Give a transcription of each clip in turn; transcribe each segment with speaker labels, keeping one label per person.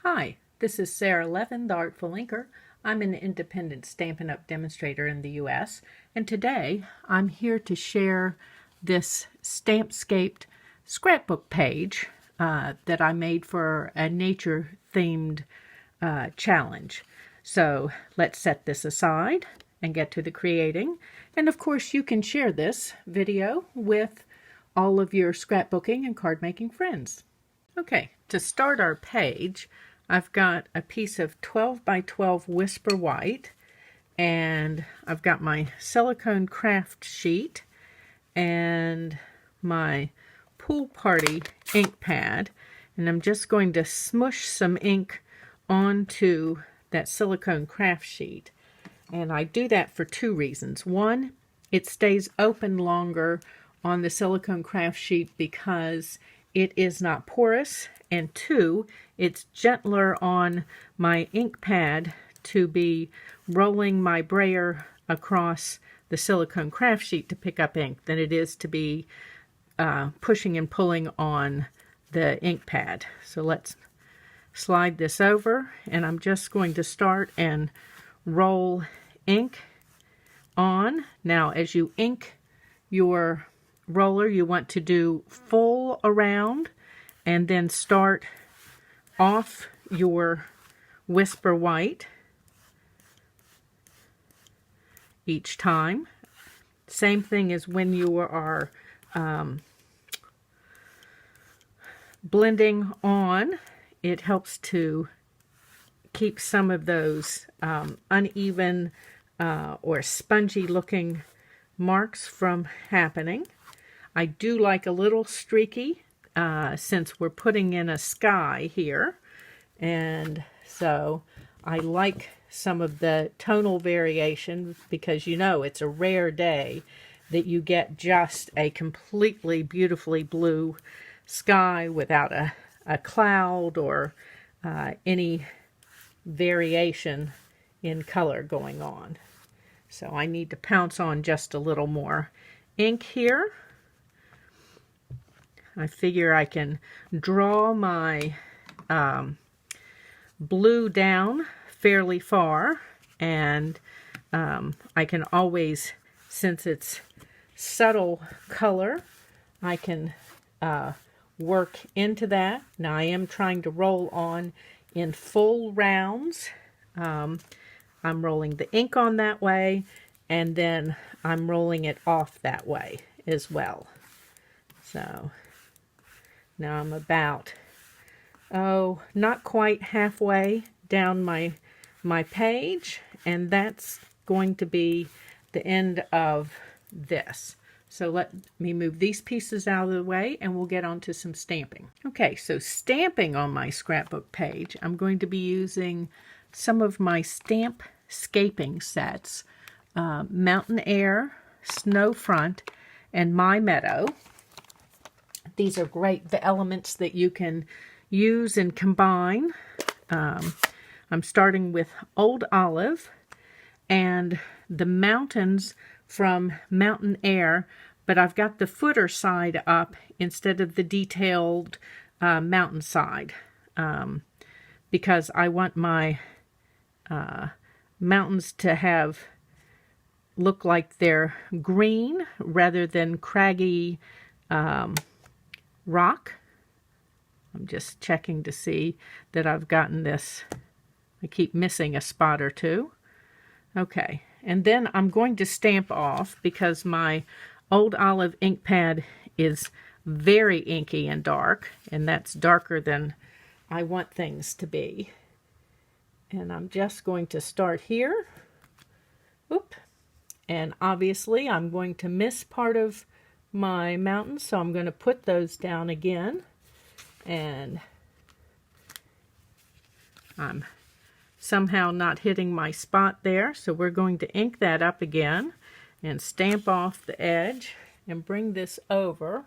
Speaker 1: Hi, this is Sara Levin, the Artful Inker. I'm an independent Stampin' Up! Demonstrator in the U.S., and today I'm here to share this Stampscape scrapbook page that I made for a nature-themed challenge. So let's set this aside and get to the creating. And of course, you can share this video with all of your scrapbooking and card-making friends. Okay, to start our page, I've got a piece of 12 by 12 Whisper White, and I've got my silicone craft sheet and my pool party ink pad, and I'm just going to smush some ink onto that silicone craft sheet. And I do that for two reasons. One, it stays open longer on the silicone craft sheet because it is not porous, and two, it's gentler on my ink pad to be rolling my brayer across the silicone craft sheet to pick up ink than it is to be pushing and pulling on the ink pad. So let's slide this over, and I'm just going to start and roll ink on. Now, as you ink your roller, you want to do full around and then start off your Whisper White each time. Same thing as when you are blending on. It helps to keep some of those uneven or spongy looking marks from happening. I do like a little streaky since we're putting in a sky here, and so I like some of the tonal variation because you know it's a rare day that you get just a completely beautifully blue sky without a cloud or any variation in color going on. So I need to pounce on just a little more ink here. I figure I can draw my blue down fairly far, and I can always, since it's subtle color, I can work into that. Now I am trying to roll on in full rounds. I'm rolling the ink on that way, and then I'm rolling it off that way as well. So now I'm about, not quite halfway down my page, and that's going to be the end of this. So let me move these pieces out of the way and we'll get on to some stamping. Okay, so stamping on my scrapbook page, I'm going to be using some of my Stampscaping sets, Mountain Air, Snow Front, and My Meadow. These are great, the elements that you can use and combine. I'm starting with Old Olive and the mountains from Mountain Air, but I've got the footer side up instead of the detailed mountain side because I want my mountains to look like they're green rather than craggy rock. I'm just checking to see that I've gotten this. I keep missing a spot or two. Okay, and then I'm going to stamp off because my Old Olive ink pad is very inky and dark, and that's darker than I want things to be. And I'm just going to start here. Oop. And obviously I'm going to miss part of my mountains, so I'm going to put those down again, and I'm somehow not hitting my spot there, so we're going to ink that up again and stamp off the edge and bring this over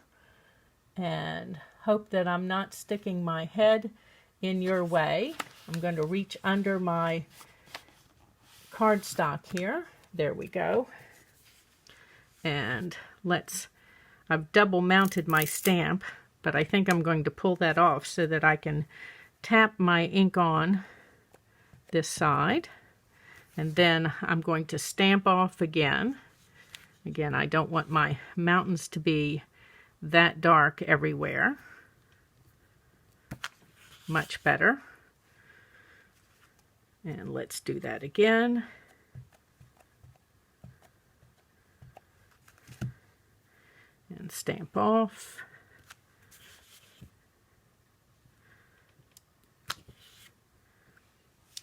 Speaker 1: and hope that I'm not sticking my head in your way. I'm going to reach under my cardstock here. There we go. And I've double mounted my stamp, but I think I'm going to pull that off so that I can tap my ink on this side, and then I'm going to stamp off again. Again, I don't want my mountains to be that dark everywhere. Much better. And let's do that again. And stamp off.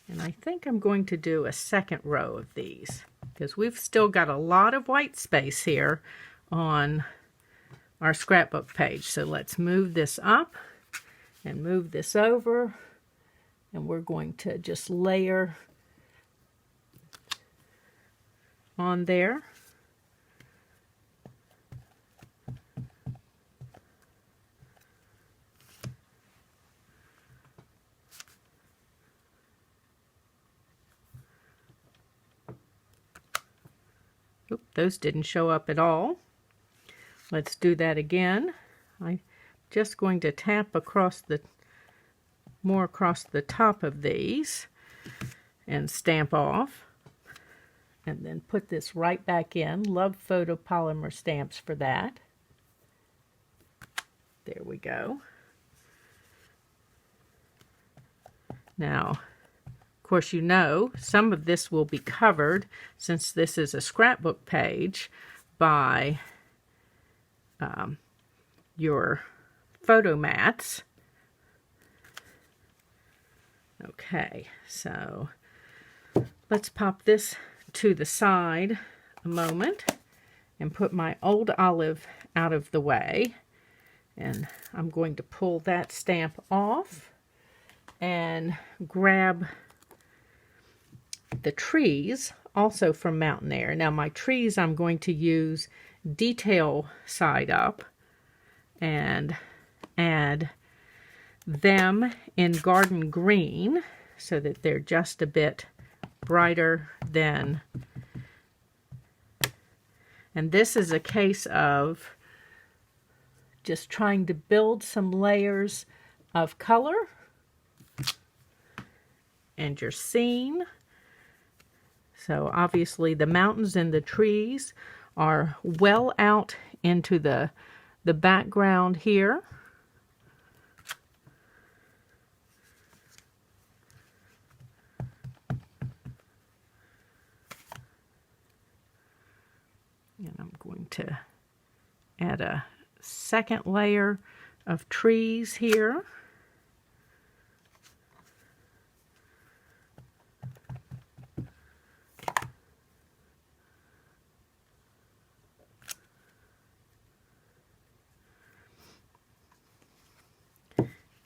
Speaker 1: And I think I'm going to do a second row of these because we've still got a lot of white space here on our scrapbook page. So let's move this up and move this over, and we're going to just layer on there. Oop, those didn't show up at all. Let's do that again. I'm just going to tap across the top of these and stamp off, and then put this right back in. Love photopolymer stamps for that. There we go. Now, of course, you know, some of this will be covered, since this is a scrapbook page, by your photo mats. Okay, so let's pop this to the side a moment and put my old olive out of the way. And I'm going to pull that stamp off and grab the trees, also from Mountain Air. Now my trees I'm going to use detail side up and add them in garden green so that they're just a bit brighter than. And this is a case of just trying to build some layers of color and your scene. So obviously the mountains and the trees are well out into the background here. And I'm going to add a second layer of trees here.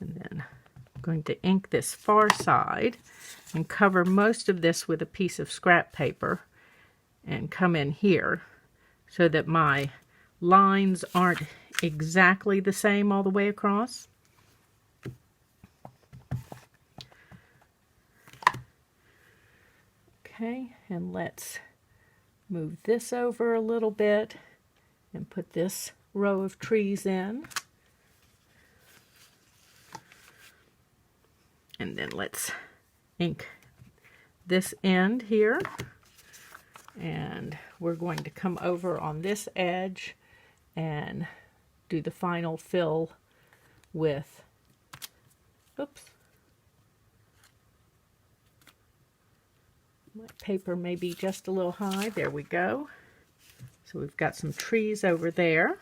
Speaker 1: And then I'm going to ink this far side and cover most of this with a piece of scrap paper and come in here so that my lines aren't exactly the same all the way across. Okay, and let's move this over a little bit and put this row of trees in. And then let's ink this end here. And we're going to come over on this edge and do the final fill with, oops, my paper may be just a little high. There we go. So we've got some trees over there.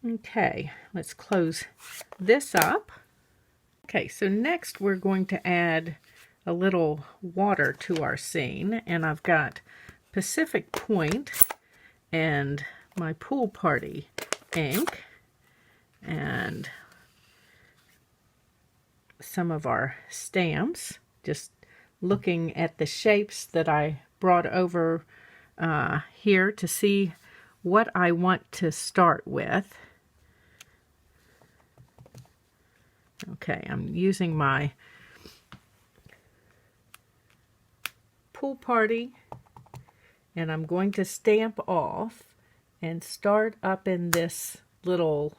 Speaker 1: Okay, let's close this up. Okay, so next we're going to add a little water to our scene, and I've got Pacific Point and my pool party ink and some of our stamps, just looking at the shapes that I brought over here to see what I want to start with. Okay, I'm using my pool party, and I'm going to stamp off and start up in this little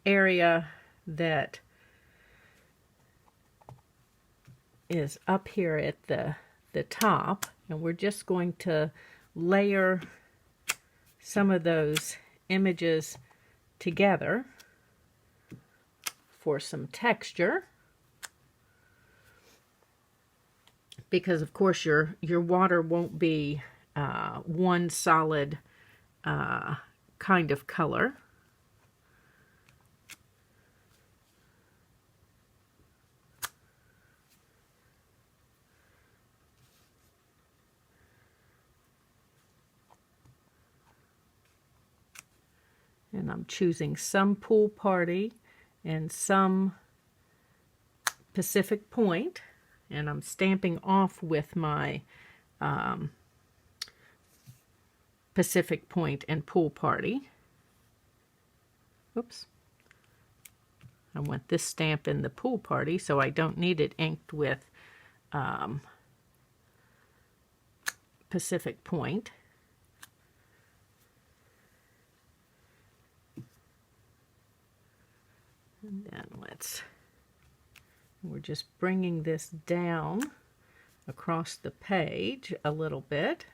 Speaker 1: area that is up here at the top, and we're just going to layer some of those images together for some texture, because of course your water won't be one solid kind of color. And I'm choosing some Pool Party and some Pacific Point, and I'm stamping off with my Pacific Point and Pool Party. Oops. I want this stamp in the Pool Party, so I don't need it inked with Pacific Point. And then we're just bringing this down across the page a little bit.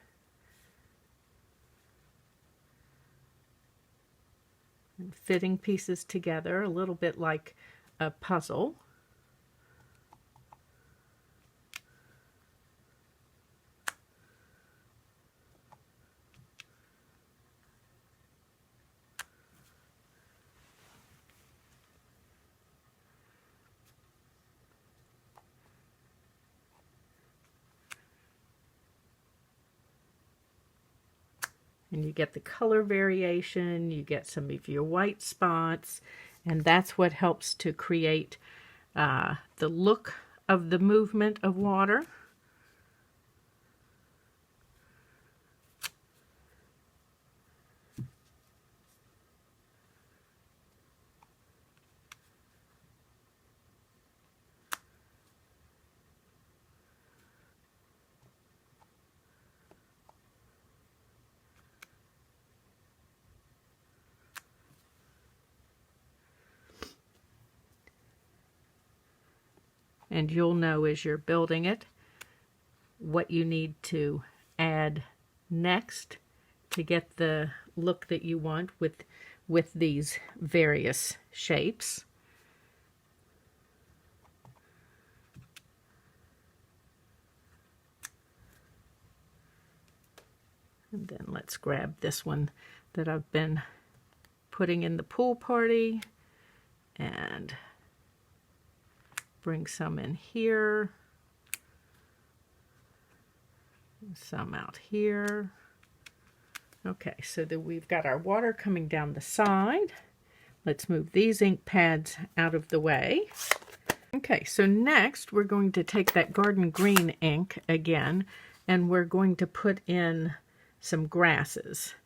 Speaker 1: And fitting pieces together a little bit like a puzzle. And you get the color variation, you get some of your white spots, and that's what helps to create the look of the movement of water. And you'll know as you're building it what you need to add next to get the look that you want with these various shapes. And then let's grab this one that I've been putting in the Pool Party and bring some in here, some out here. Okay, so that we've got our water coming down the side. Let's move these ink pads out of the way. Okay, so next we're going to take that garden green ink again, and we're going to put in some grasses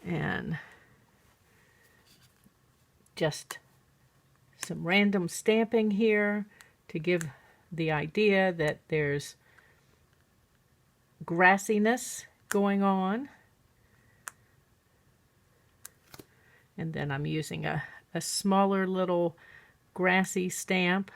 Speaker 1: and just some random stamping here to give the idea that there's grassiness going on. And then I'm using a smaller little grassy stamp.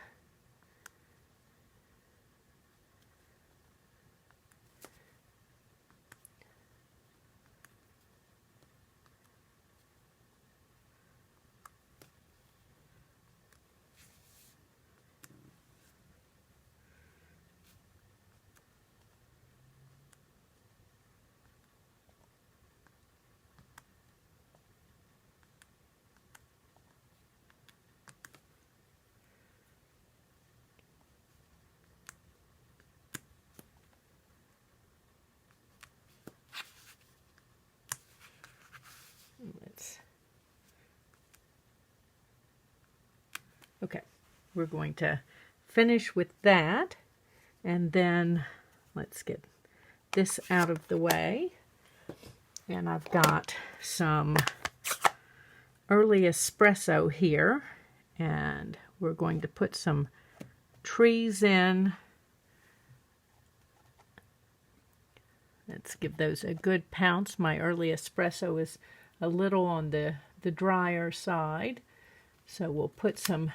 Speaker 1: Okay, we're going to finish with that, and then let's get this out of the way. And I've got some early espresso here, and we're going to put some trees in. Let's give those a good pounce. My early espresso is a little on the drier side. So we'll put some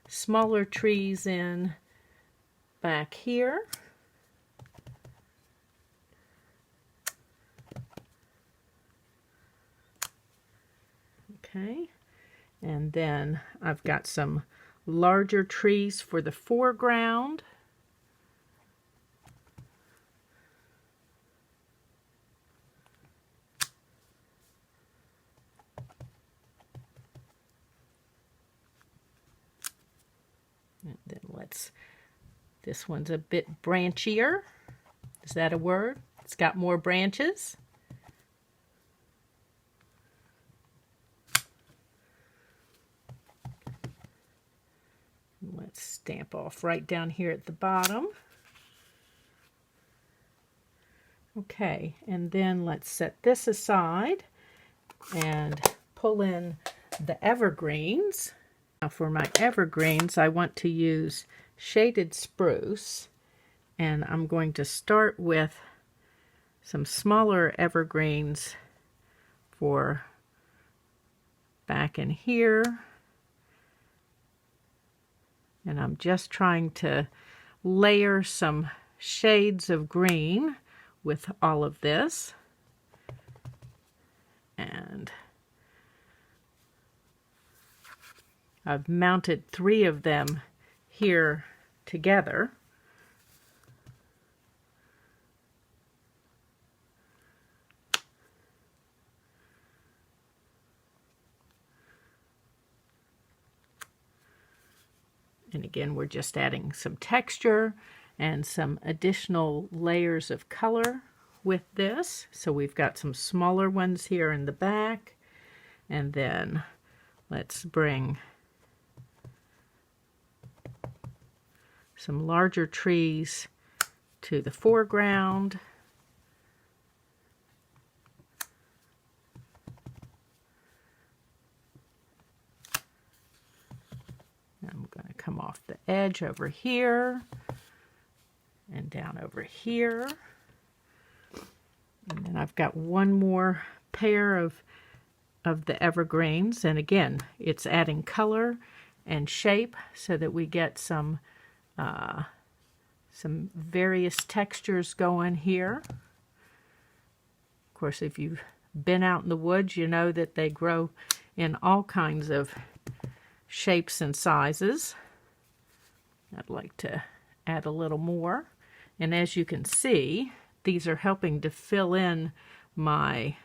Speaker 1: smaller trees in back here. Okay, and then I've got some larger trees for the foreground. And then this one's a bit branchier. Is that a word? It's got more branches. Let's stamp off right down here at the bottom. Okay, and then let's set this aside and pull in the evergreens. Now for my evergreens, I want to use shaded spruce, and I'm going to start with some smaller evergreens for back in here. And I'm just trying to layer some shades of green with all of this. And I've mounted 3 of them here together. And again, we're just adding some texture and some additional layers of color with this. So we've got some smaller ones here in the back. And then let's bring some larger trees to the foreground. I'm going to come off the edge over here and down over here. And then I've got one more pair of the evergreens. And again, it's adding color and shape so that we get some various textures going here. Of course, if you've been out in the woods, you know that they grow in all kinds of shapes and sizes. I'd like to add a little more. And as you can see, these are helping to fill in my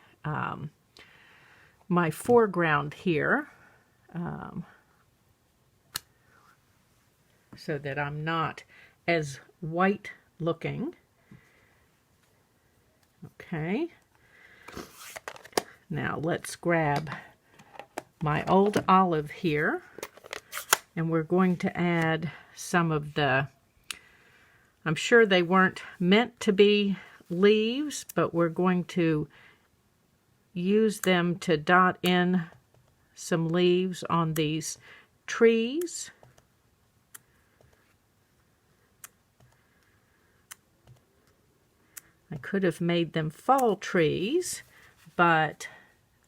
Speaker 1: my foreground here, so that I'm not as white looking. Okay. Now let's grab my old olive here, and we're going to add some of the, I'm sure they weren't meant to be leaves, but we're going to use them to dot in some leaves on these trees. I could have made them fall trees, but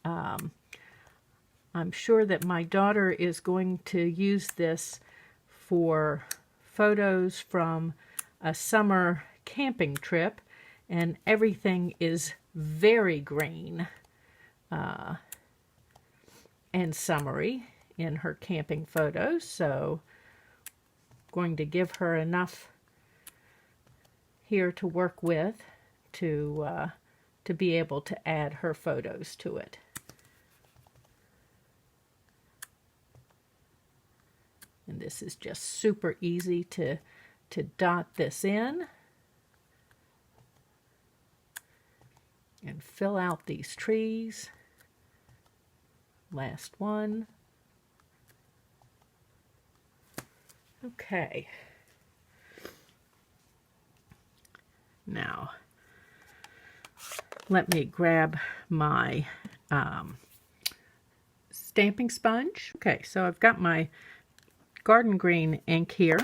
Speaker 1: I'm sure that my daughter is going to use this for photos from a summer camping trip, and everything is very green and summery in her camping photos, so I'm going to give her enough here to work with to be able to add her photos to it. And this is just super easy to dot this in and fill out these trees. Last one. Okay. Now, let me grab my stamping sponge. Okay, so I've got my garden green ink here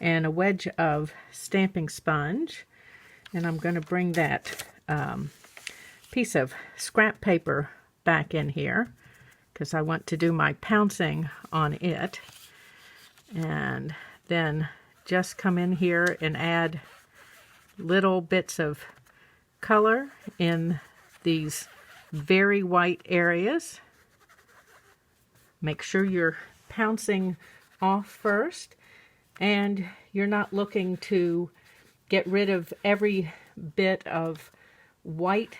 Speaker 1: and a wedge of stamping sponge, and I'm going to bring that piece of scrap paper back in here, because I want to do my pouncing on it. And then just come in here and add little bits of color in these very white areas. Make sure you're pouncing off first, and you're not looking to get rid of every bit of white.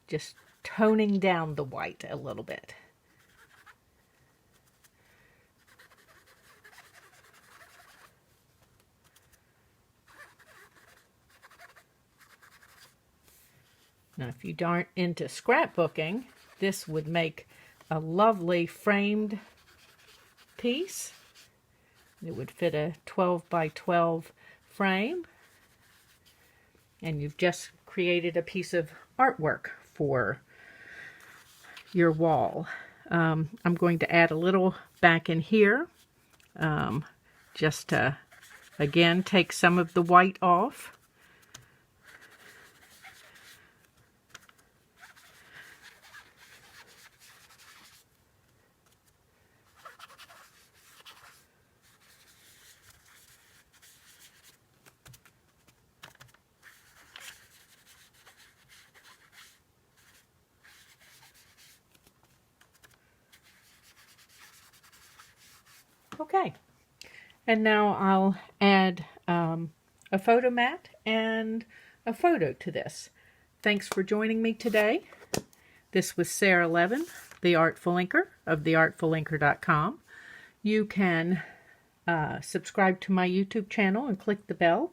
Speaker 1: Just toning down the white a little bit. Now, if you aren't into scrapbooking, this would make a lovely framed piece. It would fit a 12 by 12 frame. And you've just created a piece of artwork for your wall. I'm going to add a little back in here, just to, again, take some of the white off. Okay, and now I'll add a photo mat and a photo to this. Thanks for joining me today. This was Sara Levin, the Artful Inker of theartfulinker.com. You can subscribe to my YouTube channel and click the bell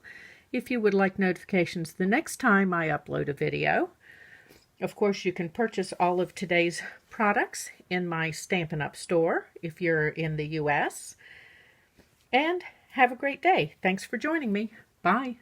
Speaker 1: if you would like notifications the next time I upload a video. Of course, you can purchase all of today's products in my Stampin' Up! Store if you're in the U.S. And have a great day. Thanks for joining me. Bye.